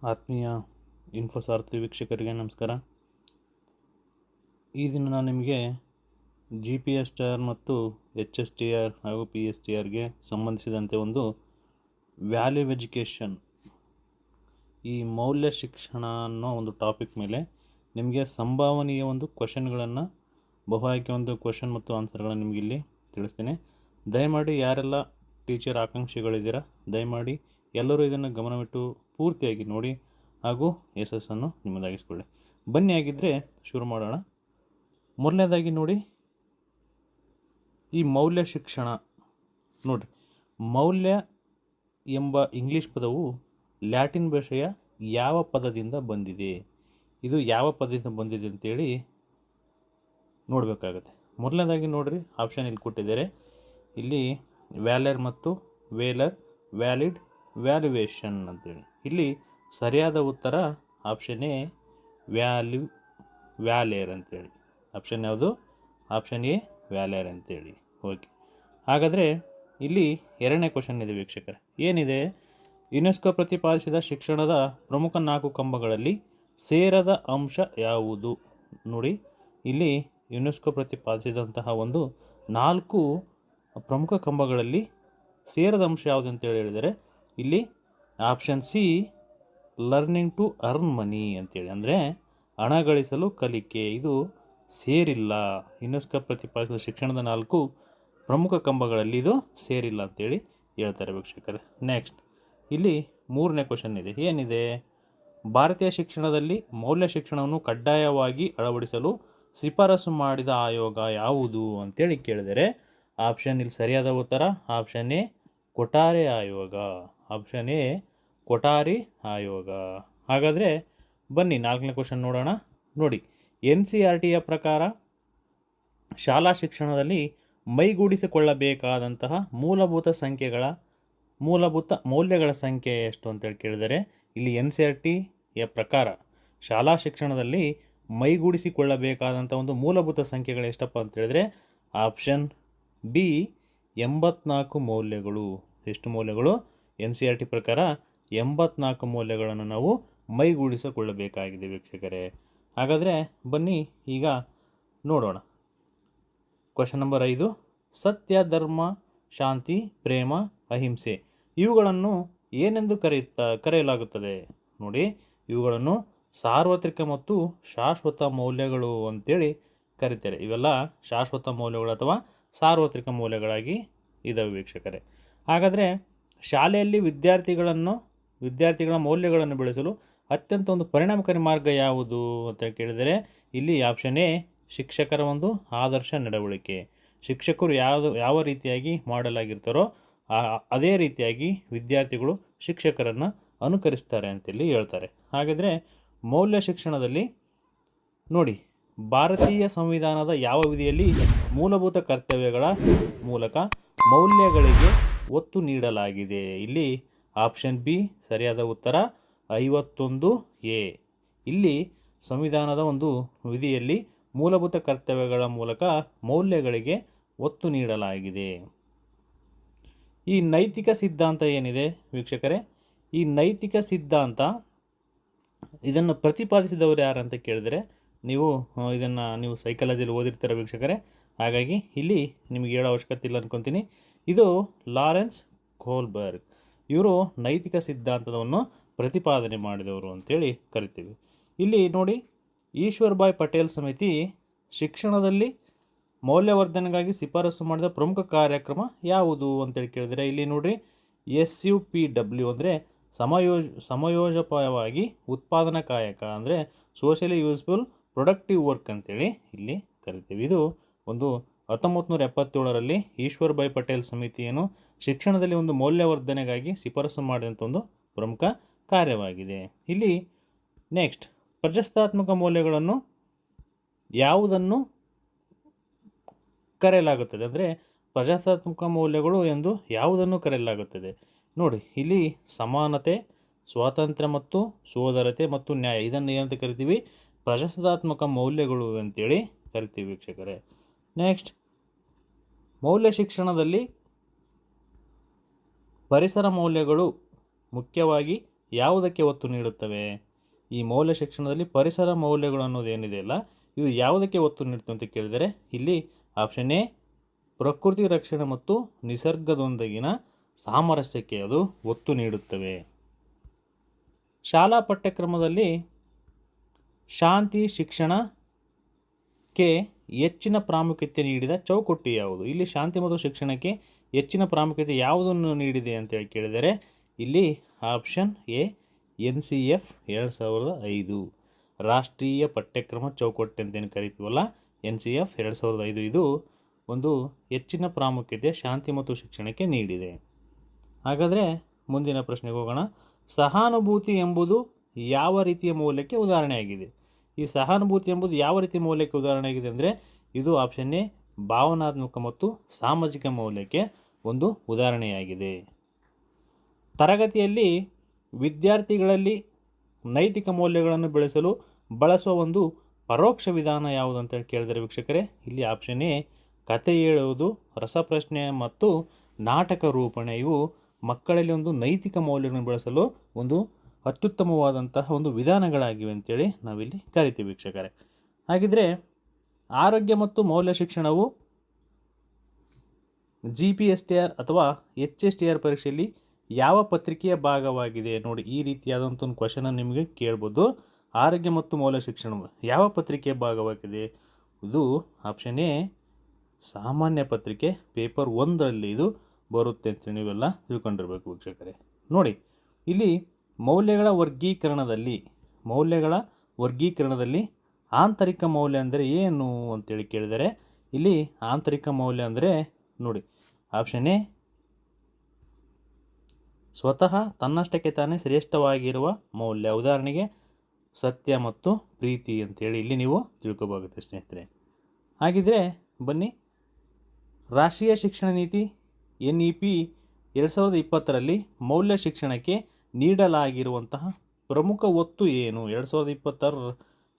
ಆತ್ಮೀಯ ಇನ್ಫೋಸಾರಥಿ ವೀಕ್ಷಕರಿಗೆ ನಮಸ್ಕಾರ. ಈ ದಿನ ನಾನು ನಿಮಗೆ GPSTR ಮತ್ತು HSTR ಹಾಗೂ PSTRಗೆ ಸಂಬಂಧಿಸಿದಂತೆ ಒಂದು ವ್ಯಾಲ್ಯೂ ಎಜುಕೇಷನ್, ಈ ಮೌಲ್ಯ ಶಿಕ್ಷಣ ಅನ್ನೋ ಒಂದು ಟಾಪಿಕ್ ಮೇಲೆ ನಿಮಗೆ ಸಂಭಾವನೀಯ ಒಂದು ಕ್ವಶನ್ಗಳನ್ನು, ಬಹು ಆಯ್ಕೆ ಒಂದು ಕ್ವಶನ್ ಮತ್ತು ಆನ್ಸರ್ಗಳನ್ನು ನಿಮಗಿಲ್ಲಿ ತಿಳಿಸ್ತೀನಿ. ದಯಮಾಡಿ ಯಾರೆಲ್ಲ ಟೀಚರ್ ಆಕಾಂಕ್ಷಿಗಳಿದ್ದೀರಾ, ದಯಮಾಡಿ ಎಲ್ಲರೂ ಇದನ್ನು ಗಮನವಿಟ್ಟು ಪೂರ್ತಿಯಾಗಿ ನೋಡಿ ಹಾಗೂ ಯಶಸ್ಸನ್ನು ನಿಮ್ಮದಾಗಿಸ್ಕೊಳ್ಳಿ. ಬನ್ನಿ, ಆಗಿದ್ದರೆ ಶುರು ಮಾಡೋಣ. ಮೊದಲನೇದಾಗಿ ನೋಡಿ, ಈ ಮೌಲ್ಯ ಶಿಕ್ಷಣ ನೋಡಿ. ಮೌಲ್ಯ ಎಂಬ ಇಂಗ್ಲೀಷ್ ಪದವು ಲ್ಯಾಟಿನ್ ಭಾಷೆಯ ಯಾವ ಪದದಿಂದ ಬಂದಿದೆ, ಇದು ಯಾವ ಪದದಿಂದ ಬಂದಿದೆ ಅಂತೇಳಿ ನೋಡಬೇಕಾಗತ್ತೆ. ಮೊದಲನೇದಾಗಿ ನೋಡಿರಿ, ಆಪ್ಷನ್ ಇಲ್ಲಿ ಕೊಟ್ಟಿದ್ದಾರೆ. ಇಲ್ಲಿ ವ್ಯಾಲೆರ್ ಮತ್ತು ವೇಲರ್, ವ್ಯಾಲಿಡ್, ವ್ಯಾಲ್ಯುವೇಷನ್ ಅಂತೇಳಿ. ಇಲ್ಲಿ ಸರಿಯಾದ ಉತ್ತರ ಆಪ್ಷನ್ ಎ, ವ್ಯಾಲೇರ್ ಅಂತೇಳಿ. ಆಪ್ಷನ್ ಯಾವುದು? ಆಪ್ಷನ್ ಎ, ವ್ಯಾಲೇರ್ ಅಂತೇಳಿ. ಓಕೆ, ಹಾಗಾದರೆ ಇಲ್ಲಿ ಎರಡನೇ ಕ್ವಶನ್ ಇದೆ ವೀಕ್ಷಕರೇ. ಏನಿದೆ? ಯುನೆಸ್ಕೋ ಪ್ರತಿಪಾದಿಸಿದ ಶಿಕ್ಷಣದ ಪ್ರಮುಖ 4 ಕಂಬಗಳಲ್ಲಿ ಸೇರದ ಅಂಶ ಯಾವುದು? ನೋಡಿ, ಇಲ್ಲಿ ಯುನೆಸ್ಕೋ ಪ್ರತಿಪಾದಿಸಿದಂತಹ ಒಂದು 4 ಪ್ರಮುಖ ಕಂಬಗಳಲ್ಲಿ ಸೇರದ ಅಂಶ ಯಾವುದು ಅಂತೇಳಿ ಹೇಳಿದರೆ, ಇಲ್ಲಿ option C, learning to earn money ಅಂತೇಳಿ. ಅಂದರೆ ಹಣ ಗಳಿಸಲು ಕಲಿಕೆ, ಇದು ಸೇರಿಲ್ಲ. ಯುನೆಸ್ಕೋ ಪ್ರತಿಪಾದಿಸಿದ ಶಿಕ್ಷಣದ 4 ಪ್ರಮುಖ ಕಂಬಗಳಲ್ಲಿ ಇದು ಸೇರಿಲ್ಲ ಅಂತೇಳಿ ಹೇಳ್ತಾರೆ ವೀಕ್ಷಕರೇ. ನೆಕ್ಸ್ಟ್, ಇಲ್ಲಿ ಮೂರನೇ ಕ್ವಶನ್ ಇದೆ. ಏನಿದೆ? ಭಾರತೀಯ ಶಿಕ್ಷಣದಲ್ಲಿ ಮೌಲ್ಯ ಶಿಕ್ಷಣವನ್ನು ಕಡ್ಡಾಯವಾಗಿ ಅಳವಡಿಸಲು ಶಿಫಾರಸು ಮಾಡಿದ ಆಯೋಗ ಯಾವುದು ಅಂತೇಳಿ ಕೇಳಿದರೆ, ಆಪ್ಷನ್ ಇಲ್ಲಿ ಸರಿಯಾದ ಉತ್ತರ ಆಪ್ಷನ್ ಎ, ಕೊಠಾರಿ ಆಯೋಗ. ಆಪ್ಷನ್ ಎ, ಕೊಠಾರಿ ಆಯೋಗ. ಹಾಗಾದರೆ ಬನ್ನಿ 4ನೇ ಕ್ವಶನ್ ನೋಡೋಣ. ನೋಡಿ, NCERTಯ ಪ್ರಕಾರ ಶಾಲಾ ಶಿಕ್ಷಣದಲ್ಲಿ ಮೈಗೂಡಿಸಿಕೊಳ್ಳಬೇಕಾದಂತಹ ಮೂಲಭೂತ ಮೌಲ್ಯಗಳ ಸಂಖ್ಯೆ ಎಷ್ಟು ಅಂತೇಳಿ ಕೇಳಿದರೆ, ಇಲ್ಲಿ NCERTಯ ಪ್ರಕಾರ ಶಾಲಾ ಶಿಕ್ಷಣದಲ್ಲಿ ಮೈಗೂಡಿಸಿಕೊಳ್ಳಬೇಕಾದಂಥ ಒಂದು ಮೂಲಭೂತ ಸಂಖ್ಯೆಗಳು ಎಷ್ಟಪ್ಪ ಅಂತ ಹೇಳಿದ್ರೆ, ಆಪ್ಷನ್ ಬಿ, 84 ಮೌಲ್ಯಗಳು. ಎಷ್ಟು ಮೌಲ್ಯಗಳು? NCERT ಪ್ರಕಾರ 84 ಮೌಲ್ಯಗಳನ್ನು ನಾವು ಮೈಗೂಡಿಸಿಕೊಳ್ಳಬೇಕಾಗಿದೆ ವೀಕ್ಷಕರೇ. ಹಾಗಾದರೆ ಬನ್ನಿ ಈಗ ನೋಡೋಣ. ಕ್ವಶನ್ ನಂಬರ್ 5, ಸತ್ಯ, ಧರ್ಮ, ಶಾಂತಿ, ಪ್ರೇಮ, ಅಹಿಂಸೆ ಇವುಗಳನ್ನು ಏನೆಂದು ಕರೆಯಲಾಗುತ್ತದೆ? ನೋಡಿ, ಇವುಗಳನ್ನು ಸಾರ್ವತ್ರಿಕ ಮತ್ತು ಶಾಶ್ವತ ಮೌಲ್ಯಗಳು ಅಂತೇಳಿ ಕರೀತಾರೆ. ಇವೆಲ್ಲ ಶಾಶ್ವತ ಮೌಲ್ಯಗಳು ಅಥವಾ ಸಾರ್ವತ್ರಿಕ ಮೌಲ್ಯಗಳಾಗಿ ಇದಾವೆ ವೀಕ್ಷಕರೇ. ಹಾಗಾದರೆ ಶಾಲೆಯಲ್ಲಿ ವಿದ್ಯಾರ್ಥಿಗಳ ಮೌಲ್ಯಗಳನ್ನು ಬೆಳೆಸಲು ಅತ್ಯಂತ ಒಂದು ಪರಿಣಾಮಕಾರಿ ಮಾರ್ಗ ಯಾವುದು ಅಂತ ಕೇಳಿದರೆ, ಇಲ್ಲಿ ಆಪ್ಷನ್ ಎ, ಶಿಕ್ಷಕರ ಒಂದು ಆದರ್ಶ ನಡವಳಿಕೆ. ಶಿಕ್ಷಕರು ಯಾವ ರೀತಿಯಾಗಿ ಮಾಡಲಾಗಿರ್ತಾರೋ ಅದೇ ರೀತಿಯಾಗಿ ವಿದ್ಯಾರ್ಥಿಗಳು ಶಿಕ್ಷಕರನ್ನು ಅನುಕರಿಸ್ತಾರೆ ಅಂತೇಳಿ ಹೇಳ್ತಾರೆ. ಹಾಗಾದರೆ ಮೌಲ್ಯ ಶಿಕ್ಷಣದಲ್ಲಿ ನೋಡಿ, ಭಾರತೀಯ ಸಂವಿಧಾನದ ಯಾವ ವಿಧಿಯಲ್ಲಿ ಮೂಲಭೂತ ಕರ್ತವ್ಯಗಳ ಮೂಲಕ ಮೌಲ್ಯಗಳಿಗೆ ಒತ್ತು ನೀಡಲಾಗಿದೆ? ಇಲ್ಲಿ ಆಪ್ಷನ್ ಬಿ ಸರಿಯಾದ ಉತ್ತರ 51A. ಇಲ್ಲಿ ಸಂವಿಧಾನದ ಒಂದು ವಿಧಿಯಲ್ಲಿ ಮೂಲಭೂತ ಕರ್ತವ್ಯಗಳ ಮೂಲಕ ಮೌಲ್ಯಗಳಿಗೆ ಒತ್ತು ನೀಡಲಾಗಿದೆ. ಈ ನೈತಿಕ ಸಿದ್ಧಾಂತ ಏನಿದೆ ವೀಕ್ಷಕರೇ, ಈ ನೈತಿಕ ಸಿದ್ಧಾಂತ ಇದನ್ನು ಪ್ರತಿಪಾದಿಸಿದವರು ಯಾರು ಅಂತ ಕೇಳಿದರೆ, ನೀವು ಸೈಕಾಲಜಿಯಲ್ಲಿ ಓದಿರ್ತೀರ ವೀಕ್ಷಕರೇ. ಹಾಗಾಗಿ ಇಲ್ಲಿ ನಿಮಗೆ ಹೇಳೋ ಅವಶ್ಯಕತೆ ಇಲ್ಲ ಅನ್ಕೊತೀನಿ. ಇದು ಲಾರೆನ್ಸ್ ಕೋಲ್ಬರ್ಗ್. ಇವರು ನೈತಿಕ ಸಿದ್ಧಾಂತವನ್ನು ಪ್ರತಿಪಾದನೆ ಮಾಡಿದವರು ಅಂತೇಳಿ ಕರಿತೀವಿ. ಇಲ್ಲಿ ನೋಡಿ, ಈಶ್ವರ್ ಭಾಯ್ ಪಟೇಲ್ ಸಮಿತಿ ಶಿಕ್ಷಣದಲ್ಲಿ ಮೌಲ್ಯವರ್ಧನೆಗಾಗಿ ಶಿಫಾರಸು ಮಾಡಿದ ಪ್ರಮುಖ ಕಾರ್ಯಕ್ರಮ ಯಾವುದು ಅಂತೇಳಿ ಕೇಳಿದರೆ, ಇಲ್ಲಿ ನೋಡಿರಿ, SUPW ಅಂದರೆ ಸಮಯೋಜಪವಾಗಿ ಉತ್ಪಾದನಾ ಕಾಯಕ, ಅಂದರೆ ಸೋಷಿಯಲಿ ಯೂಸ್ಫುಲ್ ಪ್ರೊಡಕ್ಟಿವ್ ವರ್ಕ್ ಅಂತೇಳಿ ಇಲ್ಲಿ ಕರಿತೀವಿ. ಇದು ಒಂದು 1977ರಲ್ಲಿ ಈಶ್ವರ್ ಭಾಯ್ ಪಟೇಲ್ ಸಮಿತಿಯನ್ನು ಶಿಕ್ಷಣದಲ್ಲಿ ಒಂದು ಮೌಲ್ಯವರ್ಧನೆಗಾಗಿ ಶಿಫಾರಸು ಮಾಡಿದಂಥ ಒಂದು ಪ್ರಮುಖ ಕಾರ್ಯವಾಗಿದೆ. ಇಲ್ಲಿ ನೆಕ್ಸ್ಟ್, ಪ್ರಜಾಸತ್ತಾತ್ಮಕ ಮೌಲ್ಯಗಳನ್ನು ಯಾವುದನ್ನು ಕರೆಯಲಾಗುತ್ತದೆ? ಅಂದರೆ ಪ್ರಜಾಸತ್ತಾತ್ಮಕ ಮೌಲ್ಯಗಳು ಎಂದು ಯಾವುದನ್ನು ಕರೆಯಲಾಗುತ್ತದೆ? ನೋಡಿ, ಇಲ್ಲಿ ಸಮಾನತೆ, ಸ್ವಾತಂತ್ರ್ಯ ಮತ್ತು ಸೋದರತೆ ಮತ್ತು ನ್ಯಾಯ, ಇದನ್ನು ಏನಂತ ಕರಿತೀವಿ? ಪ್ರಜಾಸತ್ತಾತ್ಮಕ ಮೌಲ್ಯಗಳು ಅಂತೇಳಿ ಕರಿತೀವಿ ವೀಕ್ಷಕರೇ. ನೆಕ್ಸ್ಟ್, ಮೌಲ್ಯ ಶಿಕ್ಷಣದಲ್ಲಿ ಪರಿಸರ ಮೌಲ್ಯಗಳು ಮುಖ್ಯವಾಗಿ ಯಾವುದಕ್ಕೆ ಒತ್ತು ನೀಡುತ್ತವೆ? ಈ ಮೌಲ್ಯ ಶಿಕ್ಷಣದಲ್ಲಿ ಪರಿಸರ ಮೌಲ್ಯಗಳು ಅನ್ನೋದು ಏನಿದೆಯಲ್ಲ, ಇದು ಯಾವುದಕ್ಕೆ ಒತ್ತು ನೀಡುತ್ತೆ ಅಂತ ಕೇಳಿದರೆ ಇಲ್ಲಿ ಆಪ್ಷನ್ ಎ ಪ್ರಕೃತಿ ರಕ್ಷಣೆ ಮತ್ತು ನಿಸರ್ಗದೊಂದಿಗಿನ ಸಾಮರಸ್ಯಕ್ಕೆ ಅದು ಒತ್ತು ನೀಡುತ್ತವೆ. ಶಾಲಾ ಪಠ್ಯಕ್ರಮದಲ್ಲಿ ಶಾಂತಿ ಶಿಕ್ಷಣಕ್ಕೆ ಹೆಚ್ಚಿನ ಪ್ರಾಮುಖ್ಯತೆ ನೀಡಿದ ಚೌಕಟ್ಟು ಯಾವುದು? ಇಲ್ಲಿ ಶಾಂತಿ ಮತ್ತು ಶಿಕ್ಷಣಕ್ಕೆ ಹೆಚ್ಚಿನ ಪ್ರಾಮುಖ್ಯತೆ ಯಾವುದನ್ನು ನೀಡಿದೆ ಅಂತೇಳಿ ಕೇಳಿದರೆ ಇಲ್ಲಿ ಆಪ್ಷನ್ ಎ NCF 2005 ರಾಷ್ಟ್ರೀಯ ಪಠ್ಯಕ್ರಮ ಚೌಕಟ್ಟು ಅಂತೇನು ಕರಿತೀವಲ್ಲ, NCF 2005 ಇದು ಒಂದು ಹೆಚ್ಚಿನ ಪ್ರಾಮುಖ್ಯತೆ ಶಾಂತಿ ಮತ್ತು ಶಿಕ್ಷಣಕ್ಕೆ ನೀಡಿದೆ. ಹಾಗಾದರೆ ಮುಂದಿನ ಪ್ರಶ್ನೆಗೆ ಹೋಗೋಣ. ಸಹಾನುಭೂತಿ ಎಂಬುದು ಯಾವ ರೀತಿಯ ಮೌಲ್ಯಕ್ಕೆ ಉದಾಹರಣೆಯಾಗಿದೆ? ಈ ಸಹಾನುಭೂತಿ ಎಂಬುದು ಯಾವ ರೀತಿಯ ಮೌಲ್ಯಕ್ಕೆ ಉದಾಹರಣೆಯಾಗಿದೆ ಅಂದರೆ ಇದು ಆಪ್ಷನ್ ಎ ಭಾವನಾತ್ಮಕ ಮತ್ತು ಸಾಮಾಜಿಕ ಮೌಲ್ಯಕ್ಕೆ ಒಂದು ಉದಾಹರಣೆಯಾಗಿದೆ. ತರಗತಿಯಲ್ಲಿ ವಿದ್ಯಾರ್ಥಿಗಳಲ್ಲಿ ನೈತಿಕ ಮೌಲ್ಯಗಳನ್ನು ಬೆಳೆಸಲು ಬಳಸುವ ಒಂದು ಪರೋಕ್ಷ ವಿಧಾನ ಯಾವುದು ಅಂತ ಕೇಳಿದರೆ ವೀಕ್ಷಕರೇ ಇಲ್ಲಿ ಆಪ್ಷನ್ ಎ ಕತೆ ಹೇಳುವುದು, ರಸಪ್ರಶ್ನೆ ಮತ್ತು ನಾಟಕ ರೂಪಣೆ ಇವು ಮಕ್ಕಳಲ್ಲಿ ಒಂದು ನೈತಿಕ ಮೌಲ್ಯಗಳನ್ನು ಬೆಳೆಸಲು ಒಂದು ಅತ್ಯುತ್ತಮವಾದಂತಹ ಒಂದು ವಿಧಾನಗಳಾಗಿವೆ ಅಂತೇಳಿ ನಾವಿಲ್ಲಿ ಕರಿತೀವಿ ವೀಕ್ಷಕರೇ. ಹಾಗಿದ್ರೆ ಆರೋಗ್ಯ ಮತ್ತು ಮೌಲ್ಯ ಶಿಕ್ಷಣವು GPSTR ಅಥವಾ HSTR ಪರೀಕ್ಷೆಯಲ್ಲಿ ಯಾವ ಪತ್ರಿಕೆಯ ಭಾಗವಾಗಿದೆ? ನೋಡಿ, ಈ ರೀತಿಯಾದಂಥ ಒಂದು ಕ್ವಶನನ್ನು ನಿಮಗೆ ಕೇಳ್ಬೋದು. ಆರೋಗ್ಯ ಮತ್ತು ಮೌಲ್ಯ ಶಿಕ್ಷಣವು ಯಾವ ಪತ್ರಿಕೆಯ ಭಾಗವಾಗಿದೆ? ಇದು ಆಪ್ಷನ್ ಎ ಸಾಮಾನ್ಯ ಪತ್ರಿಕೆ ಪೇಪರ್ 1ರಲ್ಲಿ ಇದು ಬರುತ್ತೆ ಅಂತ ನೀವೆಲ್ಲ ತಿಳ್ಕೊಂಡಿರ್ಬೇಕು ವೀಕ್ಷಕರೇ. ನೋಡಿ, ಇಲ್ಲಿ ಮೌಲ್ಯಗಳ ವರ್ಗೀಕರಣದಲ್ಲಿ ಆಂತರಿಕ ಮೌಲ್ಯ ಅಂದರೆ ಏನು ಅಂತೇಳಿ ಕೇಳಿದರೆ ಇಲ್ಲಿ ಆಂತರಿಕ ಮೌಲ್ಯ ಅಂದರೆ ನೋಡಿ ಆಪ್ಷನ್ ಎ ಸ್ವತಃ ತನ್ನಷ್ಟಕ್ಕೆ ತಾನೇ ಶ್ರೇಷ್ಠವಾಗಿರುವ ಮೌಲ್ಯ, ಉದಾಹರಣೆಗೆ ಸತ್ಯ ಮತ್ತು ಪ್ರೀತಿ ಅಂತೇಳಿ ಇಲ್ಲಿ ನೀವು ತಿಳ್ಕೊಬೇಕಾಗುತ್ತೆ ಸ್ನೇಹಿತರೆ. ಹಾಗಿದ್ರೆ ಬನ್ನಿ, ರಾಷ್ಟ್ರೀಯ ಶಿಕ್ಷಣ ನೀತಿ NEP 2020ರಲ್ಲಿ ಮೌಲ್ಯ ಶಿಕ್ಷಣಕ್ಕೆ ನೀಡಲಾಗಿರುವಂತಹ ಪ್ರಮುಖ ಒತ್ತು ಏನು? 2026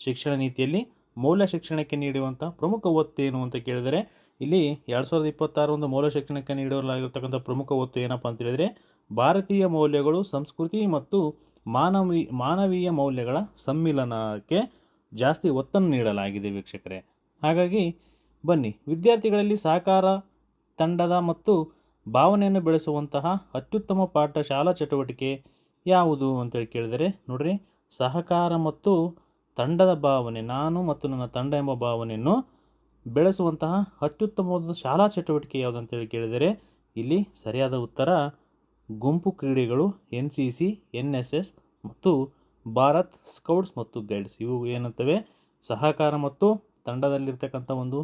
ಶಿಕ್ಷಣ ನೀತಿಯಲ್ಲಿ ಮೌಲ್ಯ ಶಿಕ್ಷಣಕ್ಕೆ ನೀಡುವಂತಹ ಪ್ರಮುಖ ಒತ್ತು ಏನು ಅಂತ ಕೇಳಿದರೆ ಇಲ್ಲಿ 2026 ಒಂದು ಮೌಲ್ಯ ಶಿಕ್ಷಣಕ್ಕೆ ನೀಡಲಾಗಿರ್ತಕ್ಕಂಥ ಪ್ರಮುಖ ಒತ್ತು ಏನಪ್ಪ ಅಂತ ಹೇಳಿದರೆ ಭಾರತೀಯ ಮೌಲ್ಯಗಳು, ಸಂಸ್ಕೃತಿ ಮತ್ತು ಮಾನವೀಯ ಮೌಲ್ಯಗಳ ಸಮ್ಮಿಲನಕ್ಕೆ ಜಾಸ್ತಿ ಒತ್ತನ್ನು ನೀಡಲಾಗಿದೆ ವೀಕ್ಷಕರೇ. ಹಾಗಾಗಿ ಬನ್ನಿ, ವಿದ್ಯಾರ್ಥಿಗಳಲ್ಲಿ ಸಹಕಾರ, ತಂಡದ ಮತ್ತು ಭಾವನೆಯನ್ನು ಬೆಳೆಸುವಂತಹ ಅತ್ಯುತ್ತಮ ಪಾಠ ಶಾಲಾ ಚಟುವಟಿಕೆ ಯಾವುದು ಅಂತೇಳಿ ಕೇಳಿದರೆ ನೋಡ್ರಿ, ಸಹಕಾರ ಮತ್ತು ತಂಡದ ಭಾವನೆ, ನಾನು ಮತ್ತು ನನ್ನ ತಂಡ ಎಂಬ ಭಾವನೆಯನ್ನು ಬೆಳೆಸುವಂತಹ ಅತ್ಯುತ್ತಮವಾದ ಶಾಲಾ ಚಟುವಟಿಕೆ ಯಾವುದು ಅಂತೇಳಿ ಕೇಳಿದರೆ ಇಲ್ಲಿ ಸರಿಯಾದ ಉತ್ತರ ಗುಂಪು ಕ್ರೀಡೆಗಳು, NCC, NSS ಮತ್ತು ಭಾರತ್ ಸ್ಕೌಟ್ಸ್ ಮತ್ತು ಗೈಡ್ಸ್. ಇವು ಏನಂತವೆ ಸಹಕಾರ ಮತ್ತು ತಂಡದಲ್ಲಿರ್ತಕ್ಕಂಥ ಒಂದು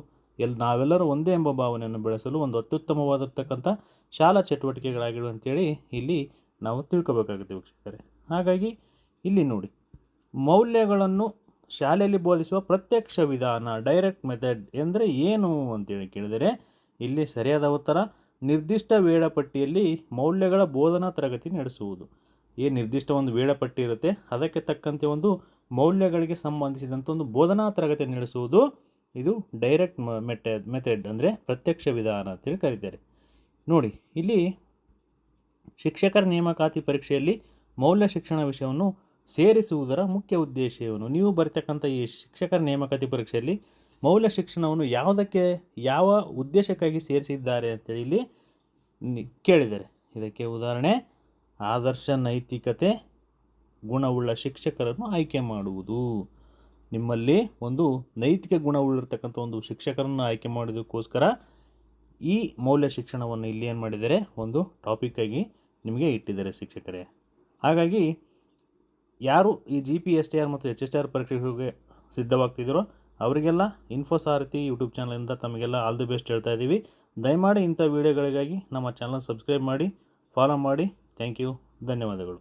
ನಾವೆಲ್ಲರೂ ಒಂದೇ ಎಂಬ ಭಾವನೆಯನ್ನು ಬೆಳೆಸಲು ಒಂದು ಅತ್ಯುತ್ತಮವಾಗಿರ್ತಕ್ಕಂಥ ಶಾಲಾ ಚಟುವಟಿಕೆಗಳಾಗಿವೆ ಅಂತೇಳಿ ಇಲ್ಲಿ ನಾವು ತಿಳ್ಕೊಬೇಕಾಗುತ್ತೆ ವೀಕ್ಷಕರೇ. ಹಾಗಾಗಿ ಇಲ್ಲಿ ನೋಡಿ, ಮೌಲ್ಯಗಳನ್ನು ಶಾಲೆಯಲ್ಲಿ ಬೋಧಿಸುವ ಪ್ರತ್ಯಕ್ಷ ವಿಧಾನ ಡೈರೆಕ್ಟ್ ಮೆಥಡ್ ಎಂದರೆ ಏನು ಅಂತೇಳಿ ಕೇಳಿದರೆ ಇಲ್ಲಿ ಸರಿಯಾದ ಉತ್ತರ ನಿರ್ದಿಷ್ಟ ವೇಳಾಪಟ್ಟಿಯಲ್ಲಿ ಮೌಲ್ಯಗಳ ಬೋಧನಾ ತರಗತಿ ನಡೆಸುವುದು. ಏನು ನಿರ್ದಿಷ್ಟ ಒಂದು ವೇಳಾಪಟ್ಟಿ ಇರುತ್ತೆ, ಅದಕ್ಕೆ ತಕ್ಕಂತೆ ಒಂದು ಮೌಲ್ಯಗಳಿಗೆ ಸಂಬಂಧಿಸಿದಂಥ ಒಂದು ಬೋಧನಾ ತರಗತಿ ನಡೆಸುವುದು ಇದು ಡೈರೆಕ್ಟ್ ಮೆಥಡ್ ಅಂದರೆ ಪ್ರತ್ಯಕ್ಷ ವಿಧಾನ ಅಂತೇಳಿ ಕರೀತಾರೆ. ನೋಡಿ, ಇಲ್ಲಿ ಶಿಕ್ಷಕರ ನೇಮಕಾತಿ ಪರೀಕ್ಷೆಯಲ್ಲಿ ಮೌಲ್ಯ ಶಿಕ್ಷಣ ವಿಷಯವನ್ನು ಸೇರಿಸುವುದರ ಮುಖ್ಯ ಉದ್ದೇಶ ಏನು? ನೀವು ಬರ್ತಕ್ಕಂಥ ಈ ಶಿಕ್ಷಕರ ನೇಮಕಾತಿ ಪರೀಕ್ಷೆಯಲ್ಲಿ ಮೌಲ್ಯ ಶಿಕ್ಷಣವನ್ನು ಯಾವ ಉದ್ದೇಶಕ್ಕಾಗಿ ಸೇರಿಸಿದ್ದಾರೆ ಅಂತೇಳಿ ಇಲ್ಲಿ ಕೇಳಿದ್ದಾರೆ. ಇದಕ್ಕೆ ಉದಾಹರಣೆ ಆದರ್ಶ ನೈತಿಕತೆ ಗುಣವುಳ್ಳ ಶಿಕ್ಷಕರನ್ನು ಆಯ್ಕೆ ಮಾಡುವುದು. ನಿಮ್ಮಲ್ಲಿ ಒಂದು ನೈತಿಕ ಗುಣವುಳ್ಳಿರ್ತಕ್ಕಂಥ ಒಂದು ಶಿಕ್ಷಕರನ್ನು ಆಯ್ಕೆ ಮಾಡೋದಕ್ಕೋಸ್ಕರ ಈ ಮೌಲ್ಯ ಶಿಕ್ಷಣವನ್ನು ಇಲ್ಲಿ ಏನು ಮಾಡಿದ್ದಾರೆ, ಒಂದು ಟಾಪಿಕ್ಕಾಗಿ ನಿಮಗೆ ಇಟ್ಟಿದ್ದಾರೆ ಶಿಕ್ಷಕರೇ. ಹಾಗಾಗಿ ಯಾರು ಈ GPSTR ಮತ್ತು HSTR ಪರೀಕ್ಷೆಗಳಿಗೆ ಸಿದ್ಧವಾಗ್ತಿದ್ದೀರೋ ಅವರಿಗೆಲ್ಲ ಇನ್ಫೋಸಾರಥಿ ಯೂಟ್ಯೂಬ್ ಚಾನಲಿಂದ ತಮಗೆಲ್ಲ ಆಲ್ ದಿ ಬೆಸ್ಟ್ ಹೇಳ್ತಾ ಇದ್ದೀವಿ. ದಯಮಾಡಿ ಇಂಥ ವೀಡಿಯೋಗಳಿಗಾಗಿ ನಮ್ಮ ಚಾನಲ್ ಸಬ್ಸ್ಕ್ರೈಬ್ ಮಾಡಿ, ಫಾಲೋ ಮಾಡಿ. ಥ್ಯಾಂಕ್ ಯು, ಧನ್ಯವಾದಗಳು.